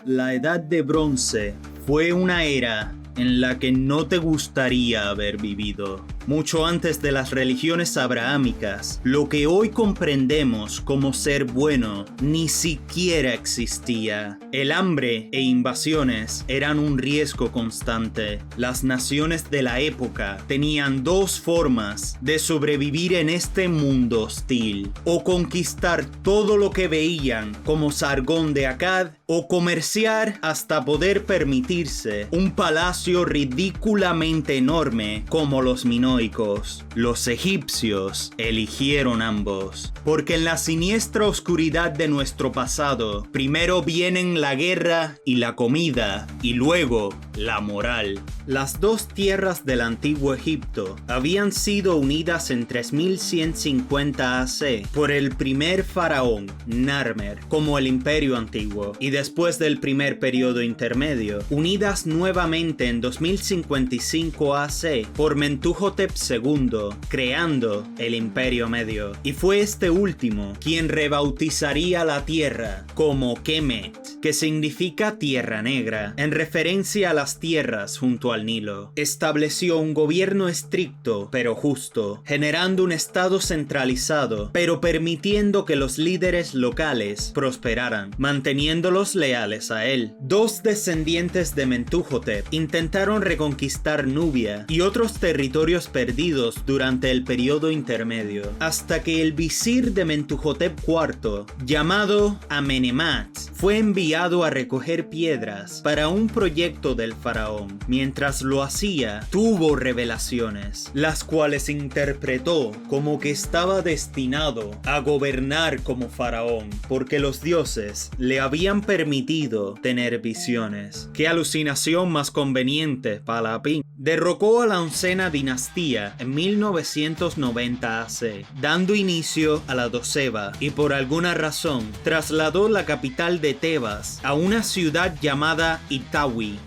La Edad de Bronce fue una era en la que no te gustaría haber vivido. Mucho antes de las religiones abrahámicas, lo que hoy comprendemos como ser bueno ni siquiera existía. El hambre e invasiones eran un riesgo constante. Las naciones de la época tenían dos formas de sobrevivir en este mundo hostil: o conquistar todo lo que veían como Sargón de Akkad, o comerciar hasta poder permitirse un palacio ridículamente enorme como los minoicos. Los egipcios eligieron ambos, porque en la siniestra oscuridad de nuestro pasado, primero vienen la guerra y la comida, y luego la moral. Las dos tierras del antiguo Egipto habían sido unidas en 3150 AC por el primer faraón, Narmer, como el Imperio Antiguo, y después del primer periodo intermedio, unidas nuevamente en 2055 AC por Mentuhotep II, creando el Imperio Medio. Y fue este último quien rebautizaría la tierra como Kemet, que significa Tierra Negra, en referencia a las tierras junto al Nilo. Estableció un gobierno estricto pero justo, generando un estado centralizado, pero permitiendo que los líderes locales prosperaran, manteniéndolos leales a él. Dos descendientes de Mentuhotep intentaron reconquistar Nubia y otros territorios perdidos durante el periodo intermedio, hasta que el visir de Mentuhotep IV, llamado Amenemhat, fue enviado a recoger piedras para un proyecto del faraón. Mientras lo hacía, tuvo revelaciones, las cuales interpretó como que estaba destinado a gobernar como faraón, porque los dioses le habían permitido tener visiones. ¡Qué alucinación más conveniente para la pin! Derrocó a la oncena dinastía en 1990 AC, dando inicio a la doceba, y por alguna razón trasladó la capital de Tebas a una ciudad llamada Itawi.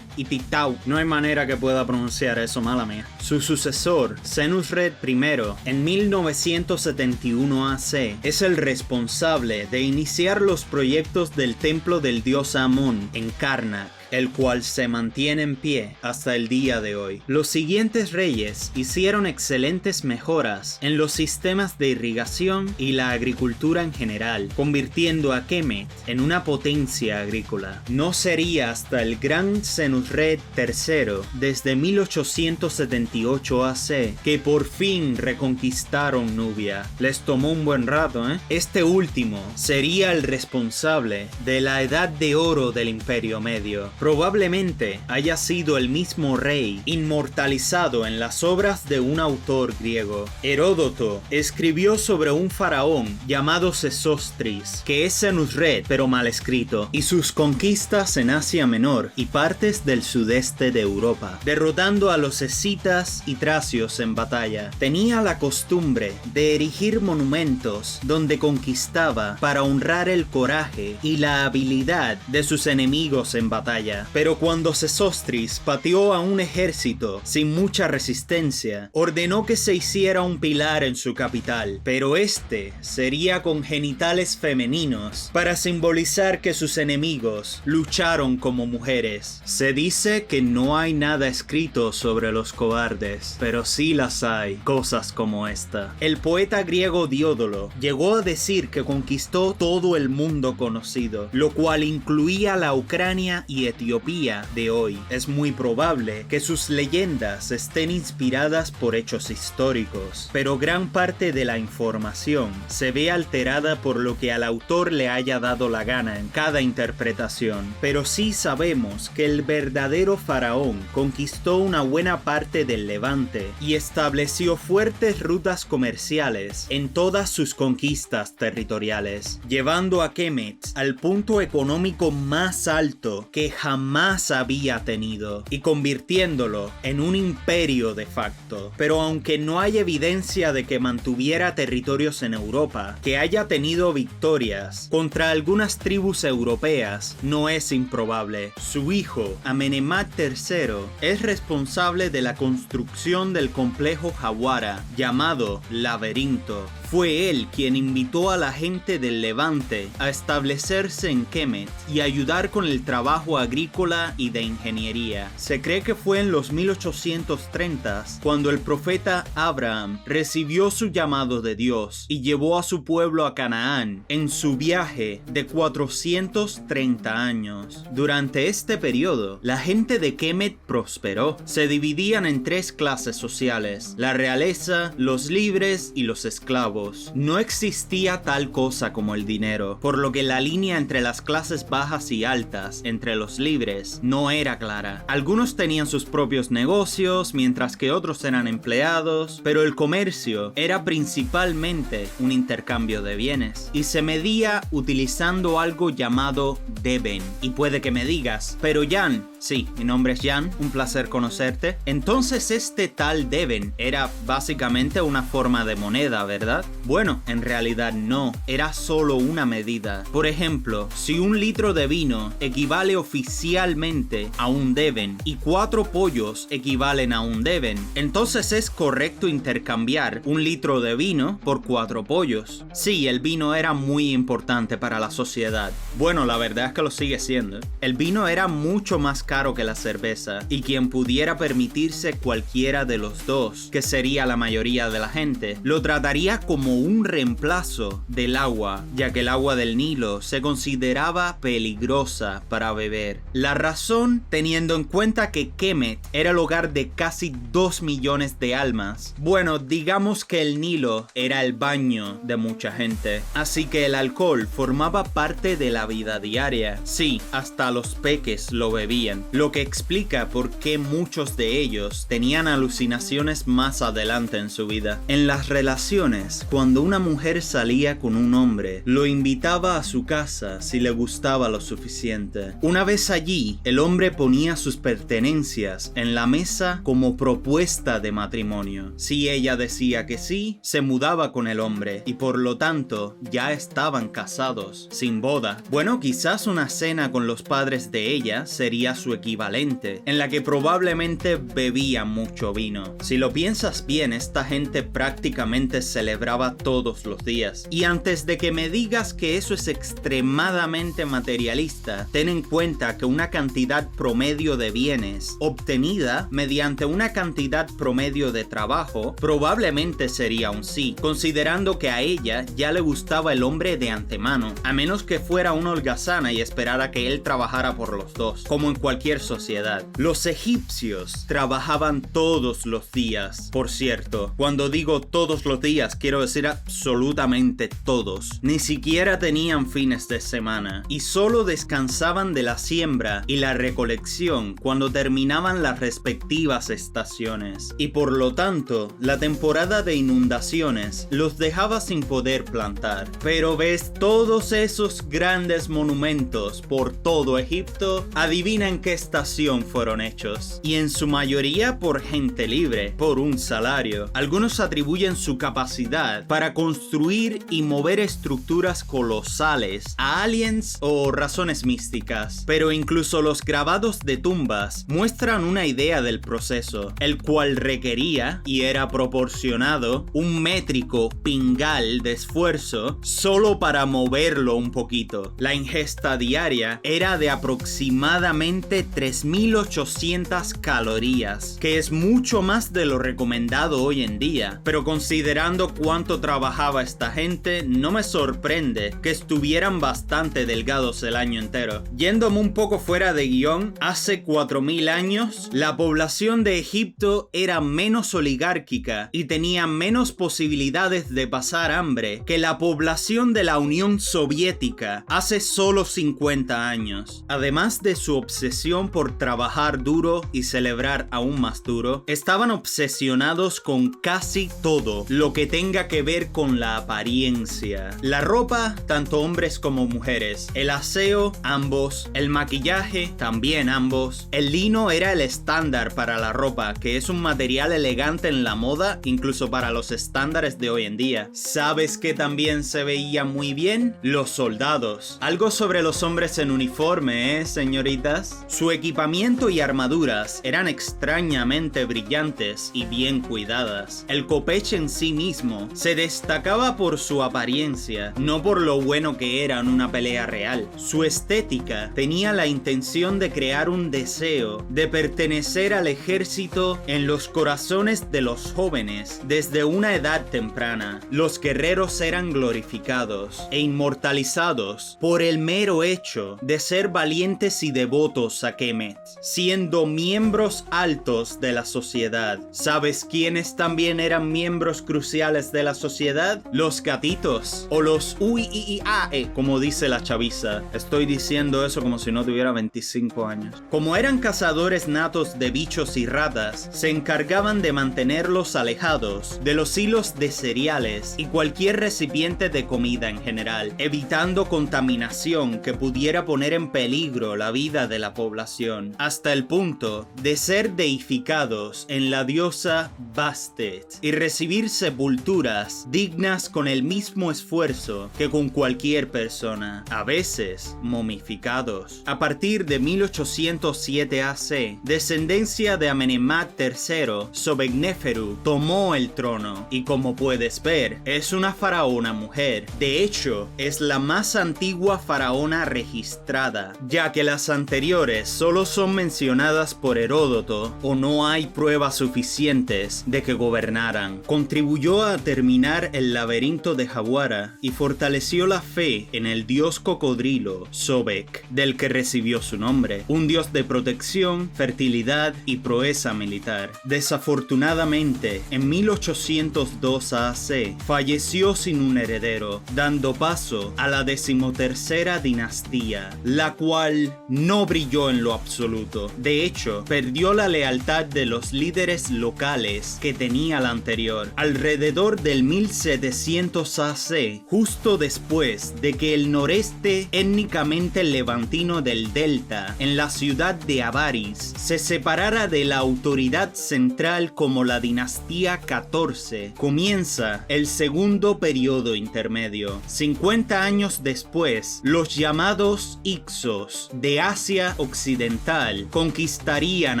Ititau. No hay manera que pueda pronunciar eso, mala mía. Su sucesor, Senusret I, en 1971 AC, es el responsable de iniciar los proyectos del templo del dios Amón en Karnak, el cual se mantiene en pie hasta el día de hoy. Los siguientes reyes hicieron excelentes mejoras en los sistemas de irrigación y la agricultura en general, convirtiendo a Kemet en una potencia agrícola. No sería hasta el gran Senusret III, desde 1878 AC, que por fin reconquistaron Nubia. Les tomó un buen rato, ¿eh? Este último sería el responsable de la Edad de Oro del Imperio Medio. Probablemente haya sido el mismo rey inmortalizado en las obras de un autor griego. Heródoto escribió sobre un faraón llamado Sesostris, que es Senusret pero mal escrito, y sus conquistas en Asia Menor y partes del sudeste de Europa, derrotando a los escitas y tracios en batalla. Tenía la costumbre de erigir monumentos donde conquistaba para honrar el coraje y la habilidad de sus enemigos en batalla. Pero cuando Sesostris pateó a un ejército sin mucha resistencia, ordenó que se hiciera un pilar en su capital, pero este sería con genitales femeninos para simbolizar que sus enemigos lucharon como mujeres. Se dice que no hay nada escrito sobre los cobardes, pero sí las hay, cosas como esta. El poeta griego Diodolo llegó a decir que conquistó todo el mundo conocido, lo cual incluía la Ucrania y Etiopía de hoy. Es muy probable que sus leyendas estén inspiradas por hechos históricos, pero gran parte de la información se ve alterada por lo que al autor le haya dado la gana en cada interpretación. Pero sí sabemos que el verdadero faraón conquistó una buena parte del Levante y estableció fuertes rutas comerciales en todas sus conquistas territoriales, llevando a Kemet al punto económico más alto que jamás había tenido y convirtiéndolo en un imperio de facto. Pero aunque no hay evidencia de que mantuviera territorios en Europa, que haya tenido victorias contra algunas tribus europeas no es improbable. Su hijo, Amenemhat III, es responsable de la construcción del complejo Jawara, llamado Laberinto, Fue él quien invitó a la gente del Levante a establecerse en Kemet y ayudar con el trabajo agrícola y de ingeniería. Se cree que fue en los 1830s cuando el profeta Abraham recibió su llamado de Dios y llevó a su pueblo a Canaán en su viaje de 430 años. Durante este periodo, la gente de Kemet prosperó. Se dividían en tres clases sociales: la realeza, los libres y los esclavos. No existía tal cosa como el dinero, por lo que la línea entre las clases bajas y altas, entre los libres, no era clara. Algunos tenían sus propios negocios, mientras que otros eran empleados, pero el comercio era principalmente un intercambio de bienes y se medía utilizando algo llamado deben. Y puede que me digas, pero Jan, sí, mi nombre es Jan, un placer conocerte. Entonces este tal deben era básicamente una forma de moneda, ¿verdad? Bueno, en realidad no, era solo una medida. Por ejemplo, si un litro de vino equivale oficialmente a un deben y 4 pollos equivalen a un deben, entonces es correcto intercambiar un litro de vino por 4 pollos. Sí, el vino era muy importante para la sociedad. Bueno, la verdad es que lo sigue siendo. El vino era mucho más caro que la cerveza, y quien pudiera permitirse cualquiera de los dos, que sería la mayoría de la gente, lo trataría como un reemplazo del agua, ya que el agua del Nilo se consideraba peligrosa para beber. La razón, teniendo en cuenta que Kemet era el hogar de casi 2 millones de almas. Bueno, digamos que el Nilo era el baño de mucha gente, así que el alcohol formaba parte de la vida diaria. Sí, hasta los peques lo bebían, lo que explica por qué muchos de ellos tenían alucinaciones más adelante en su vida. En las relaciones, cuando una mujer salía con un hombre, lo invitaba a su casa si le gustaba lo suficiente. Una vez allí, el hombre ponía sus pertenencias en la mesa como propuesta de matrimonio. Si ella decía que sí, se mudaba con el hombre y por lo tanto ya estaban casados, sin boda. Bueno, quizás una cena con los padres de ella sería su equivalente, en la que probablemente bebía mucho vino. Si lo piensas bien, esta gente prácticamente celebraba todos los días. Y antes de que me digas que eso es extremadamente materialista, ten en cuenta que una cantidad promedio de bienes obtenida mediante una cantidad promedio de trabajo probablemente sería un sí, considerando que a ella ya le gustaba el hombre de antemano, a menos que fuera una holgazana y esperara que él trabajara por los dos, como en cualquier sociedad. Los egipcios trabajaban todos los días. Por cierto, cuando digo todos los días, quiero decir absolutamente todos. Ni siquiera tenían fines de semana y solo descansaban de la siembra y la recolección cuando terminaban las respectivas estaciones. Y por lo tanto, la temporada de inundaciones los dejaba sin poder plantar. Pero ves todos esos grandes monumentos por todo Egipto, adivina en qué estación fueron hechos. Y en su mayoría por gente libre, por un salario. Algunos atribuyen su capacidad para construir y mover estructuras colosales a aliens o razones místicas. Pero incluso los grabados de tumbas muestran una idea del proceso, el cual requería y era proporcionado un métrico pingal de esfuerzo solo para moverlo un poquito. La ingesta diaria era de aproximadamente 3.800 calorías, que es mucho más de lo recomendado hoy en día, pero considerando cuánto trabajaba esta gente, no me sorprende que estuvieran bastante delgados el año entero. Yéndome un poco fuera de guión, hace 4.000 años, la población de Egipto era menos oligárquica y tenía menos posibilidades de pasar hambre que la población de la Unión Soviética hace solo 50 años. Además de su obsesión por trabajar duro y celebrar aún más duro, estaban obsesionados con casi todo lo que tenga que ver con la apariencia. La ropa, tanto hombres como mujeres. El aseo, ambos. El maquillaje, también ambos. El lino era el estándar para la ropa, que es un material elegante en la moda, incluso para los estándares de hoy en día. ¿Sabes qué también se veía muy bien? Los soldados. Algo sobre los hombres en uniforme, señoritas? Su equipamiento y armaduras eran extrañamente brillantes y bien cuidadas. El Kopech en sí mismo Se destacaba por su apariencia, no por lo bueno que era en una pelea real. Su estética tenía la intención de crear un deseo de pertenecer al ejército en los corazones de los jóvenes desde una edad temprana. Los guerreros eran glorificados e inmortalizados por el mero hecho de ser valientes y devotos a Kemet, siendo miembros altos de la sociedad. ¿Sabes quiénes también eran miembros cruciales de la sociedad? Los gatitos, o los UIIAE, como dice la chaviza. Estoy diciendo eso como si no tuviera 25 años. Como eran cazadores natos de bichos y ratas, se encargaban de mantenerlos alejados de los hilos de cereales y cualquier recipiente de comida en general, evitando contaminación que pudiera poner en peligro la vida de la población, hasta el punto de ser deificados en la diosa Bastet y recibir sepulturas dignas con el mismo esfuerzo que con cualquier persona, a veces momificados. A partir de 1807 AC, descendencia de Amenemhat III, Sobekneferu tomó el trono y, como puedes ver, es una faraona mujer. De hecho, es la más antigua faraona registrada, ya que las anteriores solo son mencionadas por Heródoto o no hay pruebas suficientes de que gobernaran. Contribuyó a terminar el laberinto de Jawara y fortaleció la fe en el dios cocodrilo, Sobek, del que recibió su nombre, un dios de protección, fertilidad y proeza militar. Desafortunadamente, en 1802 AC, falleció sin un heredero, dando paso a la 13ª dinastía, la cual no brilló en lo absoluto. De hecho, perdió la lealtad de los líderes locales que tenía la anterior. Alrededor del 1700 AC, justo después de que el noreste étnicamente levantino del delta, en la ciudad de Avaris, se separara de la autoridad central como la dinastía 14, comienza el segundo periodo intermedio. 50 años después, los llamados Hyksos de Asia Occidental conquistarían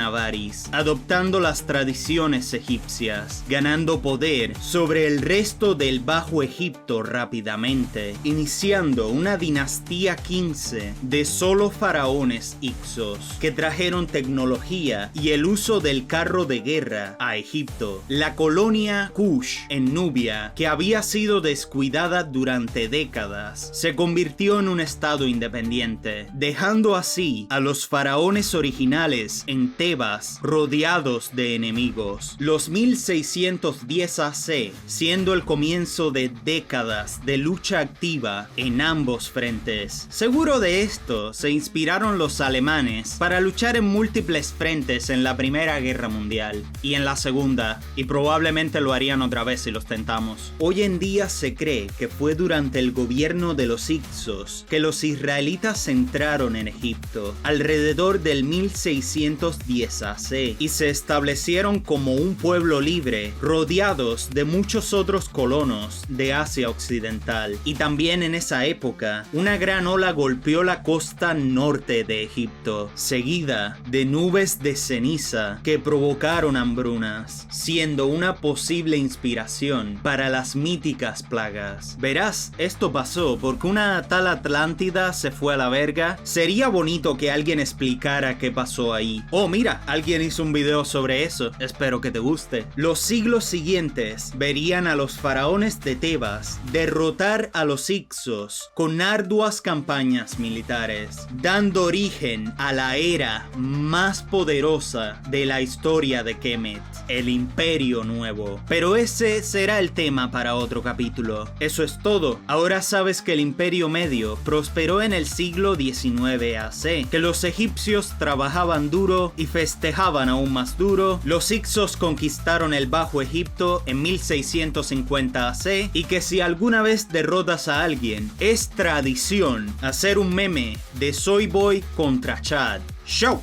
Avaris, adoptando las tradiciones egipcias, ganando poder sobre el resto del Bajo Egipto rápidamente, iniciando una dinastía 15 de solo faraones Hyksos que trajeron tecnología y el uso del carro de guerra a Egipto. La colonia Kush en Nubia, que había sido descuidada durante décadas, se convirtió en un estado independiente, dejando así a los faraones originales en Tebas rodeados de enemigos. Los 1610 AC, siendo el comienzo de décadas de lucha activa en ambos frentes. Seguro de esto se inspiraron los alemanes para luchar en múltiples frentes en la Primera Guerra Mundial y en la Segunda, y probablemente lo harían otra vez si los tentamos. Hoy en día se cree que fue durante el gobierno de los Hyksos que los israelitas entraron en Egipto alrededor del 1610 AC y se establecieron como un pueblo libre, rodeados de muchos otros colonos de Asia Occidental. Y también en esa época, una gran ola golpeó la costa norte de Egipto, seguida de nubes de ceniza que provocaron hambrunas, siendo una posible inspiración para las míticas plagas. Verás, esto pasó porque una tal Atlántida se fue a la verga. Sería bonito que alguien explicara qué pasó ahí. Oh, mira, alguien hizo un video sobre eso. Espero que te guste. Los siglos siguientes verían a los faraones de Tebas derrotar a los Hyksos con arduas campañas militares, dando origen a la era más poderosa de la historia de Kemet, el Imperio Nuevo. Pero ese será el tema para otro capítulo. Eso es todo. Ahora sabes que el Imperio Medio prosperó en el siglo XIX AC, que los egipcios trabajaban duro y festejaban aún más duro, los Hyksos conquistaron el Bajo Egipto en 1650 AC y que si alguna vez derrotas a alguien, es tradición hacer un meme de Soy Boy contra Chad. ¡Show!